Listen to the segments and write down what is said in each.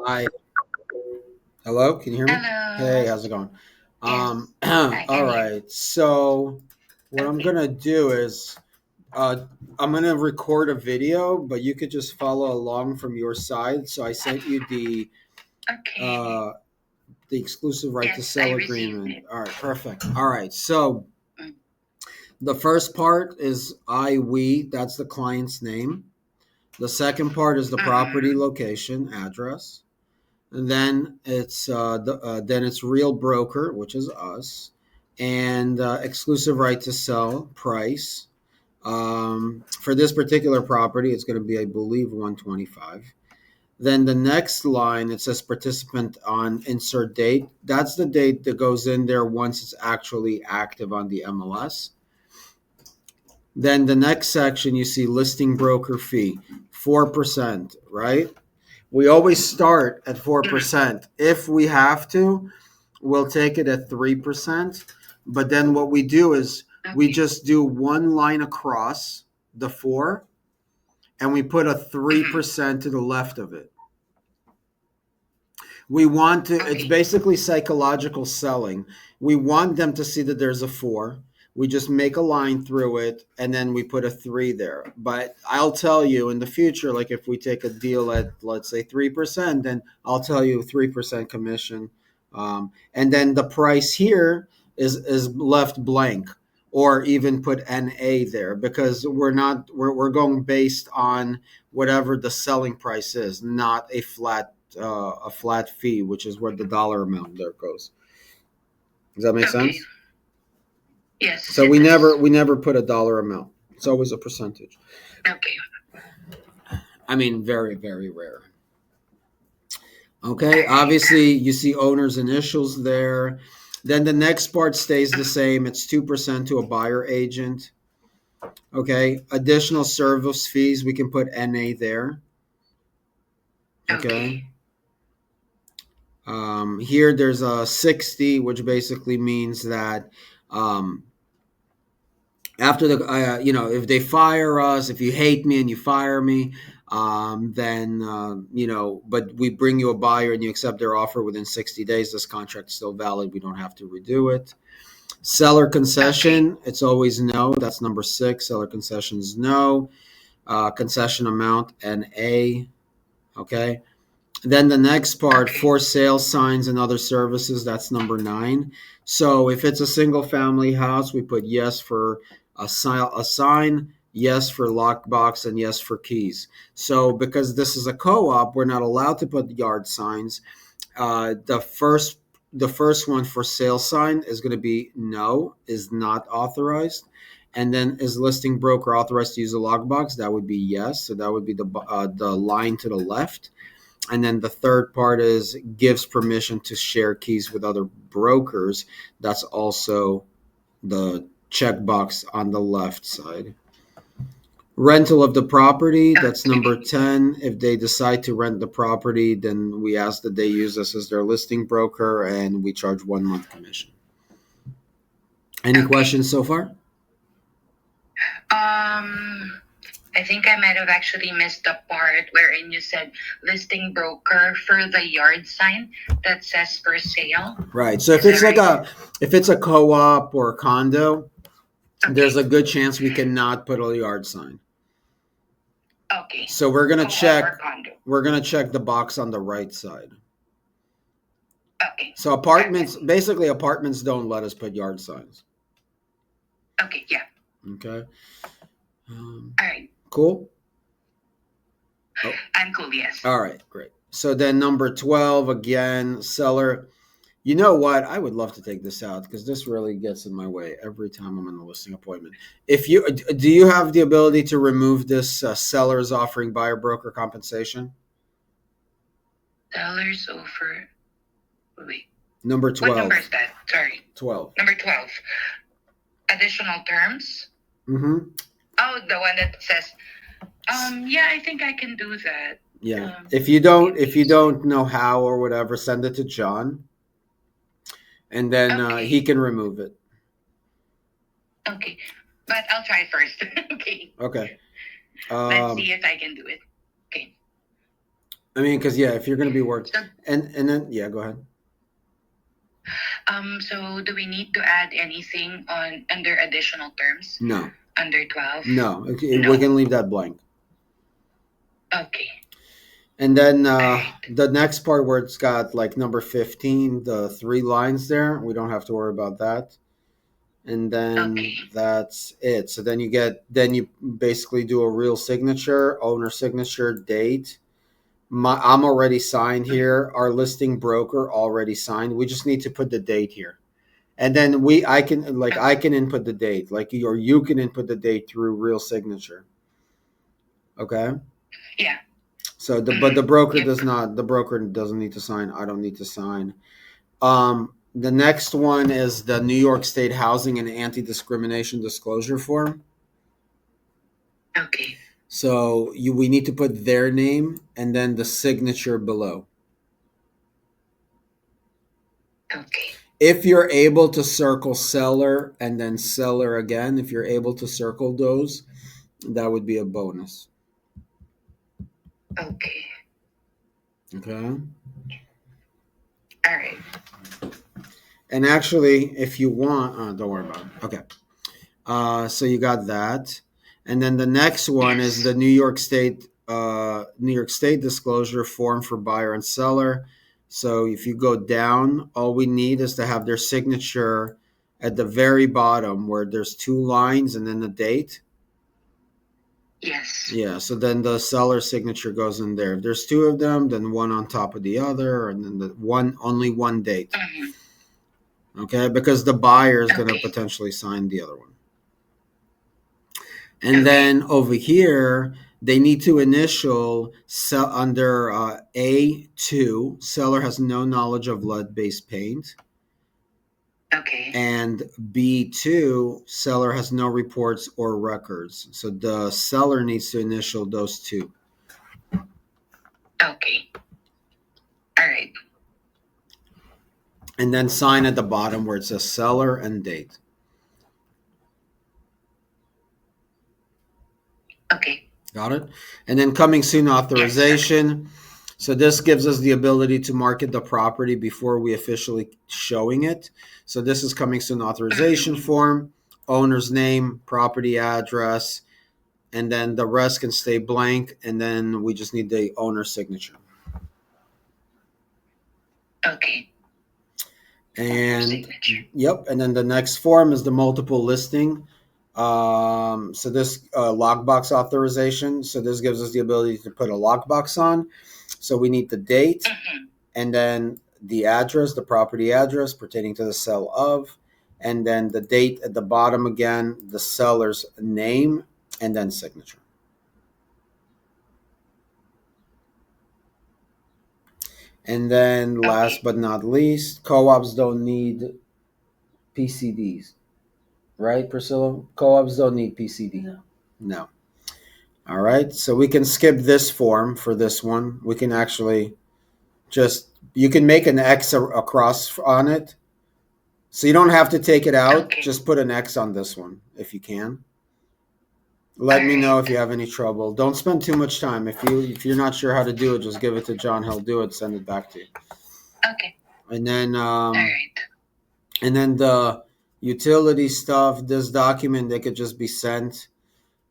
Hi. Hello, can you hear me? Hey, Hello. how's it going? Yes, I All can hear. right. So what I'm Okay. gonna do is uh I'm gonna record a video, but you could just follow along from your side. So I sent you Okay. uh the exclusive right to Yes, I sell received agreement. it. All right, perfect. All right. So Mm. the first part is we, that's the client's name. The second part is the property Mm-mm. location, address. And then it's real broker, which is us, and exclusive right to sell price. For this particular property, it's going to be, I believe, 125. Then the next line, it says participant on insert date. That's the date that goes in there once it's actually active on the MLS. Then the next section, you see listing broker fee, 4%, right? We always start at Mm. 4%. If we have to, we'll take it at 3%. But then what we do is we Okay. just do one line across the four and we put a Mhm. 3% to the left of it. We want to, it's Okay. basically psychological selling. We want them to see that there's a four. We just make a line through it and then we put a three there. But I'll tell you in the future, like if we take a deal at, let's say, 3%, then I'll tell you 3% commission. And then the price here is left blank or even put NA there because we're going based on whatever the selling price is, not a flat fee, which is where the dollar amount there goes. Does that make Okay. sense? Yes, So it we never does. we never put a dollar amount. It's always a percentage. Okay. I mean, very very rare. Okay, All right. obviously you see owner's initials there. Then the next part stays the Mhm. same. It's 2% to a buyer agent. Okay, additional service fees we can put NA there. Okay. Okay. Here there's a 60, which basically means that um, after if they fire us, if you hate me and you fire me, then but we bring you a buyer and you accept their offer within 60 days, this contract's still valid, we don't have to redo it. Seller Okay. concession, it's always no. That's number 6. Seller concessions, no. Concession amount, NA. Okay. Then the next part, Okay. for sale signs and other services, that's number 9. So if it's a single family house, we put yes for a sign, yes for lockbox, and yes for keys. So because this is a co-op, we're not allowed to put yard signs. The first one, for sale sign, is going to be no, is not authorized. And then, is listing broker authorized to use a lockbox? That would be yes. So that would be the line to the left. And then the third part is gives permission to share keys with other brokers. That's also the checkbox on the left side. Rental of the property, that's number Okay. 10. If they decide to rent the property, then we ask that they use us as their listing broker and we charge 1 month commission. Any Okay. questions so far? I think I might have actually missed the part wherein you said listing broker for the yard sign that says for sale. Right. So Is that right? if it's a co-op or a condo, there's Okay. a good chance we cannot put a yard sign. Okay. So we're gonna Co-op check or condo. we're gonna check the box on the right side. Okay. So Perfect. apartments don't let us put yard signs. Okay. Yeah. Okay. Um, All right. cool. Oh, I'm cool. Yes. all right, great. So then number 12 again, seller. You know what? I would love to take this out because this really gets in my way every time I'm in a listing appointment. If you do, you have the ability to remove this sellers offering buyer broker compensation? Sellers over. Wait. Number What number 12. is that? Sorry. 12. Number 12. Additional terms. Mm-hmm. Oh, the one that says. Yeah, I think I can do that. Yeah. Um. If you don't know how or whatever, send it to John, and then he Okay. can remove it. Okay. But I'll try first. Okay. Okay. Let's Um, see if I can do it. Okay. I mean, because yeah, if you're going to be work, So, and then yeah, go ahead. so do we need to add anything on under additional terms No, under 12? no, okay, we No. can leave that blank. Okay. And then All right. the next part where it's got like number 15, the three lines there, we don't have to worry about that. And then Okay. that's it. So then you basically do a real signature, owner signature, date. I'm already signed here. Our listing broker already signed. We just need to put the date here. And then I can input the date, like or you can input the date through real signature. Okay. Yeah. So Yep. the broker doesn't need to sign. I don't need to sign. The next one is the New York State Housing and Anti-Discrimination Disclosure Form. Okay. So we need to put their name and then the signature below. Okay. If you're able to circle seller and then seller again, if you're able to circle those, that would be a bonus. Okay. Okay. All right. And actually, if you want, don't worry about it. Okay. So you got that, and then the next one is Yes. the New York State disclosure form for buyer and seller. So if you go down, all we need is to have their signature at the very bottom where there's two lines and then the date. Yes. Yeah, so then the seller signature goes in there. If there's two of them, then one on top of the other, and then the one only one date. Mm-hmm. Okay, because the buyer is going to Okay. potentially sign the other one. And Okay. then over here, they need to initial sell under A2. Seller has no knowledge of lead-based paint. Okay. And B2, seller has no reports or records. So the seller needs to initial those two. Okay. All right. And then sign at the bottom where it says seller and date. Okay. Got it? And then coming soon authorization. Yes, so this gives us the ability to market the property before we officially showing it. So this is coming soon authorization form, owner's name, property address, and then the rest can stay blank. And then we just need the owner's signature. Okay. And yep, and then the next form is the multiple listing. So this lockbox authorization. So this gives us the ability to put a lockbox on. So we need the date and then the address, the property address pertaining to the sale of, and then the date at the bottom again, the seller's name, and then signature. And then last but not least, co-ops don't need PCDs, right, Priscilla? Co-ops don't need PCD. No. All right. So we can skip this form for this one. We can actually just, you can make an X across on it. So you don't have to take it out. Okay. Just put an X on this one if you can. Let me know if you have any trouble. Don't spend too much time. If you're not sure how to do it, just give it to John. He'll do it. Send it back to you. Okay. And then All right. and then the utility stuff. This document they could just be sent.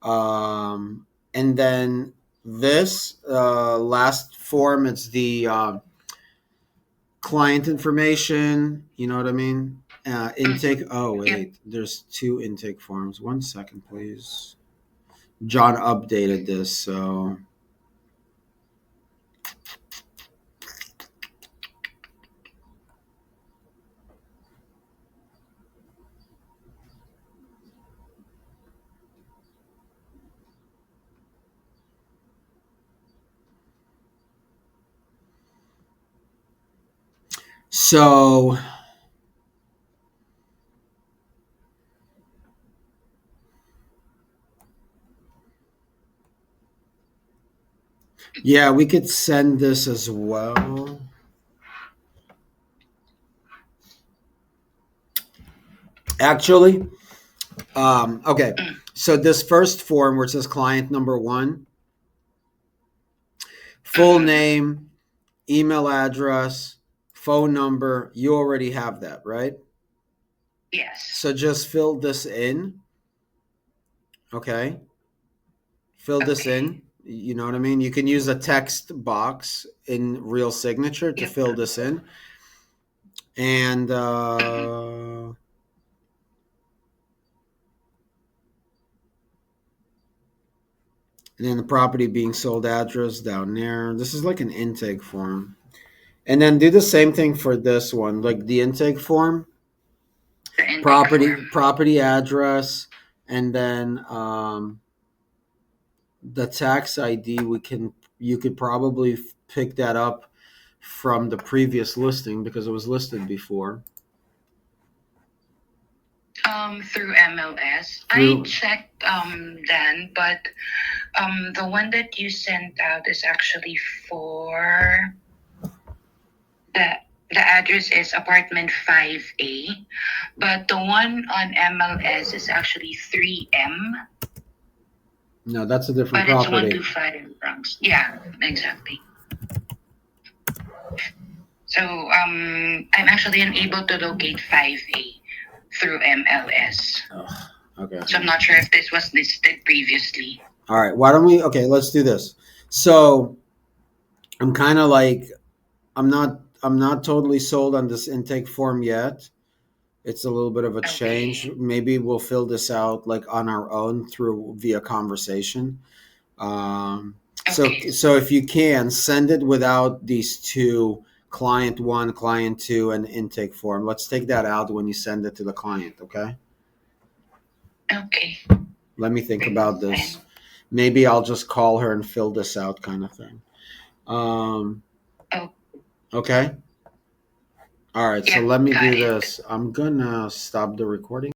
And then this last form, it's the client information. You know what I mean? Intake. Oh wait, Yep. there's two intake forms. 1 second, please. John updated this, so so yeah, we could send this as well. Actually, okay. So this first form where it says client number one, Full name, email address, phone number. You already have that, right? Yes. So just fill this in. Okay. Fill this Okay. in. You know what I mean? You can use a text box in Real Signature to Yep. fill this in. And Mhm. then the property being sold address down there. This is like an intake form. And then do the same thing for this one, like the intake form, The intake form. property address, and then the tax ID. We can You could probably pick that up from the previous listing because it was listed before Through MLS. I through. checked then, but the one that you sent out is actually for the the address is apartment 5A, but the one on MLS is actually 3M, No, that's a different but it's property. 125 Bronx. Yeah, exactly. So I'm actually unable to locate 5A through MLS. Ugh, okay. So I'm not sure if this was listed previously. All right. Why don't we? Okay, let's do this. So I'm kind of like I'm not totally sold on this intake form yet. It's a little bit of a change. Okay. Maybe we'll fill this out like on our own through via conversation. Um, Okay. so if you can send it without these two, client one, client two, and intake form. Let's take that out when you send it to the client. Okay. Okay. Let me think Fine. about this. Maybe I'll just call her and fill this out, kind of thing. Um, Oh, okay. All right. So yeah. let me Got do it. this. I'm gonna stop the recording.